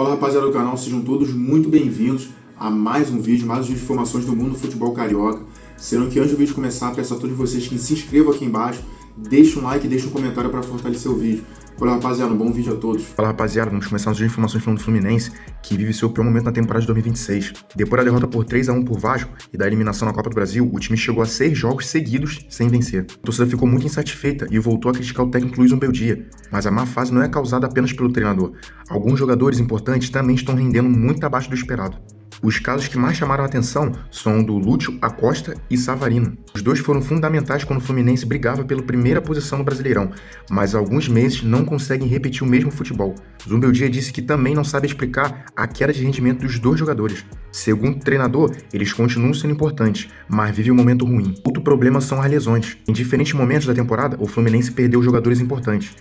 Fala rapaziada do canal, sejam todos muito bem-vindos a mais um vídeo de informações do mundo do futebol carioca. Sendo que antes do vídeo começar, peço a todos vocês que se inscrevam aqui embaixo, deixem um like e deixem um comentário para fortalecer o vídeo. Fala rapaziada, um bom vídeo a todos. Fala rapaziada, vamos começar as informações falando do Fluminense, que vive seu pior momento na temporada de 2026. Depois da derrota por 3-1 por Vasco e da eliminação na Copa do Brasil, o time chegou a 6 jogos seguidos sem vencer. A torcida ficou muito insatisfeita e voltou a criticar o técnico Luiz Umbeldia. Mas a má fase não é causada apenas pelo treinador. Alguns jogadores importantes também estão rendendo muito abaixo do esperado. Os casos que mais chamaram a atenção são do Lúcio Acosta e Savarino. Os dois foram fundamentais quando o Fluminense brigava pela primeira posição no Brasileirão, mas há alguns meses não conseguem repetir o mesmo futebol. Umbeldia disse que também não sabe explicar a queda de rendimento dos dois jogadores. Segundo o treinador, eles continuam sendo importantes, mas vivem um momento ruim. Outro problema são as lesões. Em diferentes momentos da temporada, o Fluminense perdeu jogadores importantes.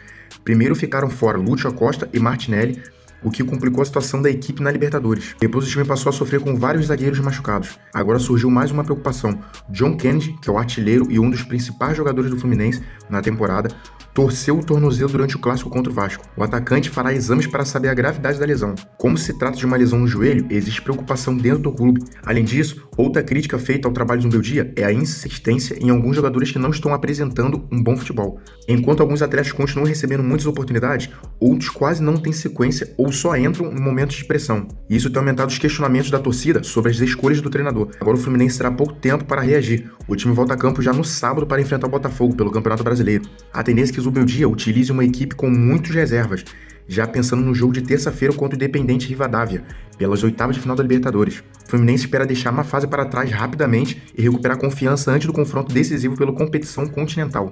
Primeiro ficaram fora Lúcio Acosta e Martinelli, o que complicou a situação da equipe na Libertadores. Depois o time passou a sofrer com vários zagueiros machucados. Agora surgiu mais uma preocupação. John Kennedy, que é o artilheiro e um dos principais jogadores do Fluminense na temporada, torceu o tornozelo durante o clássico contra o Vasco. O atacante fará exames para saber a gravidade da lesão. Como se trata de uma lesão no joelho, existe preocupação dentro do clube. Além disso, outra crítica feita ao trabalho de Umbeldia é a insistência em alguns jogadores que não estão apresentando um bom futebol. Enquanto alguns atletas continuam recebendo muitas oportunidades, outros quase não têm sequência ou só entram em momentos de pressão. E isso tem aumentado os questionamentos da torcida sobre as escolhas do treinador. Agora o Fluminense terá pouco tempo para reagir. O time volta a campo já no sábado para enfrentar o Botafogo pelo Campeonato Brasileiro. A tendência é que o Umbeldia utilize uma equipe com muitas reservas, já pensando no jogo de terça-feira contra o Independente Rivadavia, pelas oitavas de final da Libertadores. O Fluminense espera deixar uma fase para trás rapidamente e recuperar confiança antes do confronto decisivo pela competição continental.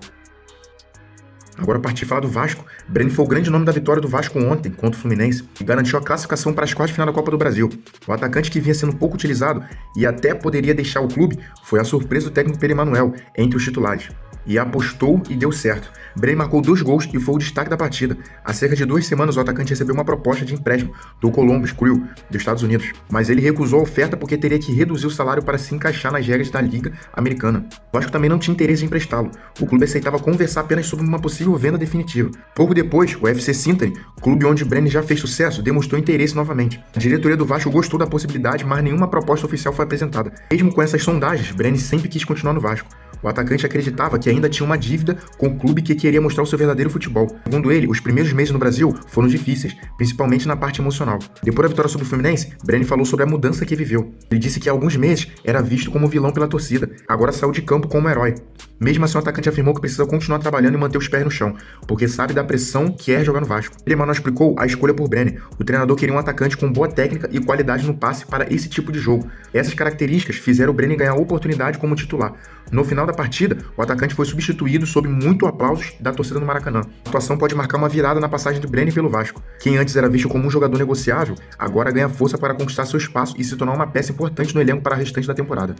Agora, a partir de falar do Vasco, Breno foi o grande nome da vitória do Vasco ontem contra o Fluminense e garantiu a classificação para as quartas de final da Copa do Brasil. O atacante que vinha sendo pouco utilizado e até poderia deixar o clube foi a surpresa do técnico Pedro Emanuel entre os titulares. E apostou e deu certo. Breno marcou 2 gols e foi o destaque da partida. Há cerca de 2 semanas o atacante recebeu uma proposta de empréstimo do Columbus Crew, dos Estados Unidos, mas ele recusou a oferta porque teria que reduzir o salário para se encaixar nas regras da Liga Americana. O Vasco também não tinha interesse em emprestá-lo. O clube aceitava conversar apenas sobre uma possível venda definitiva. Pouco depois, o FC Cincinnati, clube onde Breno já fez sucesso, demonstrou interesse novamente. A diretoria do Vasco gostou da possibilidade, mas nenhuma proposta oficial foi apresentada. Mesmo com essas sondagens, Breno sempre quis continuar no Vasco. O atacante acreditava que ainda tinha uma dívida com o clube que queria mostrar o seu verdadeiro futebol. Segundo ele, os primeiros meses no Brasil foram difíceis, principalmente na parte emocional. Depois da vitória sobre o Fluminense, Breno falou sobre a mudança que viveu. Ele disse que há alguns meses era visto como vilão pela torcida, agora saiu de campo como herói. Mesmo assim, o atacante afirmou que precisa continuar trabalhando e manter os pés no chão, porque sabe da pressão que é jogar no Vasco. Ele Emanuel explicou a escolha por Breno. O treinador queria um atacante com boa técnica e qualidade no passe para esse tipo de jogo. Essas características fizeram o Breno ganhar oportunidade como titular. No final da partida, o atacante foi substituído sob muito aplausos da torcida do Maracanã. A atuação pode marcar uma virada na passagem do Breno pelo Vasco. Quem antes era visto como um jogador negociável, agora ganha força para conquistar seu espaço e se tornar uma peça importante no elenco para a restante da temporada.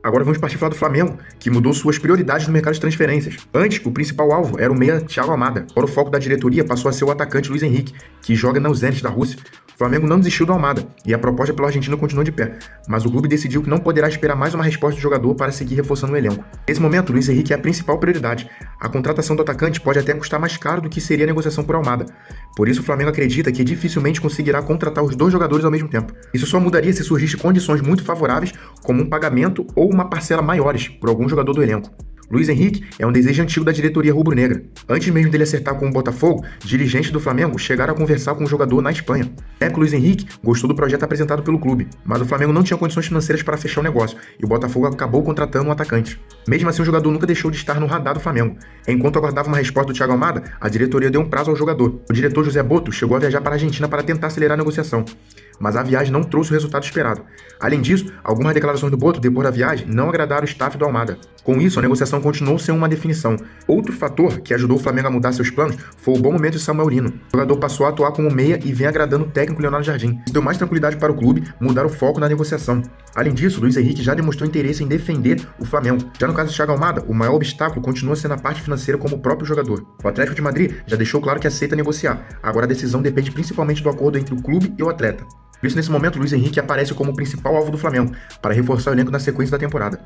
Agora vamos partir falar do Flamengo, que mudou suas prioridades no mercado de transferências. Antes, o principal alvo era o meia Thiago Almada. Agora o foco da diretoria passou a ser o atacante Luiz Henrique, que joga no Zenit da Rússia. O Flamengo não desistiu do Almada, e a proposta pelo argentino continuou de pé, mas o clube decidiu que não poderá esperar mais uma resposta do jogador para seguir reforçando o elenco. Nesse momento, Luiz Henrique é a principal prioridade. A contratação do atacante pode até custar mais caro do que seria a negociação por Almada. Por isso, o Flamengo acredita que dificilmente conseguirá contratar os 2 jogadores ao mesmo tempo. Isso só mudaria se surgissem condições muito favoráveis, como um pagamento ou uma parcela maiores por algum jogador do elenco. Luiz Henrique é um desejo antigo da diretoria rubro-negra. Antes mesmo dele acertar com o Botafogo, dirigentes do Flamengo chegaram a conversar com o jogador na Espanha. O Luiz Henrique gostou do projeto apresentado pelo clube, mas o Flamengo não tinha condições financeiras para fechar o negócio, e o Botafogo acabou contratando um atacante. Mesmo assim, o jogador nunca deixou de estar no radar do Flamengo. Enquanto aguardava uma resposta do Thiago Almada, a diretoria deu um prazo ao jogador. O diretor José Boto chegou a viajar para a Argentina para tentar acelerar a negociação, mas a viagem não trouxe o resultado esperado. Além disso, algumas declarações do Boto depois da viagem não agradaram o staff do Almada. Com isso, a negociação continuou sem uma definição. Outro fator que ajudou o Flamengo a mudar seus planos foi o bom momento de Samuel Lino. O jogador passou a atuar como meia e vem agradando o técnico Leonardo Jardim. Isso deu mais tranquilidade para o clube mudar o foco na negociação. Além disso, Luiz Henrique já demonstrou interesse em defender o Flamengo. Já no caso do Thiago Almada, o maior obstáculo continua sendo a parte financeira como o próprio jogador. O Atlético de Madrid já deixou claro que aceita negociar. Agora a decisão depende principalmente do acordo entre o clube e o atleta. Por isso, nesse momento, Luiz Henrique aparece como o principal alvo do Flamengo, para reforçar o elenco na sequência da temporada.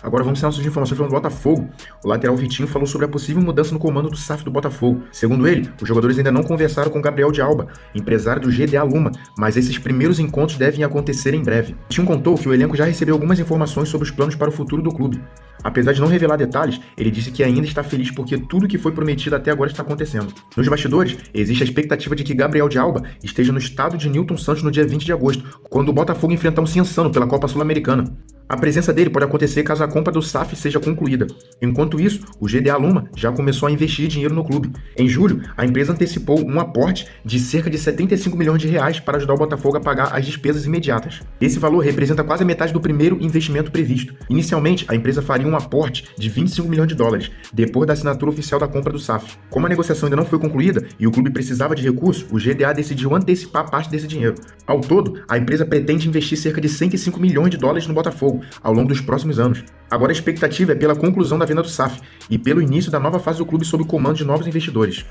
Agora vamos ter nossas informações falando do Botafogo. O lateral Vitinho falou sobre a possível mudança no comando do SAF do Botafogo. Segundo ele, os jogadores ainda não conversaram com Gabriel de Alba, empresário do GDA Luma, mas esses primeiros encontros devem acontecer em breve. Vitinho contou que o elenco já recebeu algumas informações sobre os planos para o futuro do clube. Apesar de não revelar detalhes, ele disse que ainda está feliz porque tudo que foi prometido até agora está acontecendo. Nos bastidores, existe a expectativa de que Gabriel de Alba esteja no estado de Newton Santos no dia 20 de agosto, quando o Botafogo enfrentar um Cianciano pela Copa Sul-Americana. A presença dele pode acontecer caso a compra do SAF seja concluída. Enquanto isso, o GDA Luma já começou a investir dinheiro no clube. Em julho, a empresa antecipou um aporte de cerca de 75 milhões de reais para ajudar o Botafogo a pagar as despesas imediatas. Esse valor representa quase a metade do primeiro investimento previsto. Inicialmente, a empresa faria um aporte de 25 milhões de dólares, depois da assinatura oficial da compra do SAF. Como a negociação ainda não foi concluída e o clube precisava de recursos, o GDA decidiu antecipar parte desse dinheiro. Ao todo, a empresa pretende investir cerca de 105 milhões de dólares no Botafogo ao longo dos próximos anos. Agora a expectativa é pela conclusão da venda do SAF e pelo início da nova fase do clube sob o comando de novos investidores.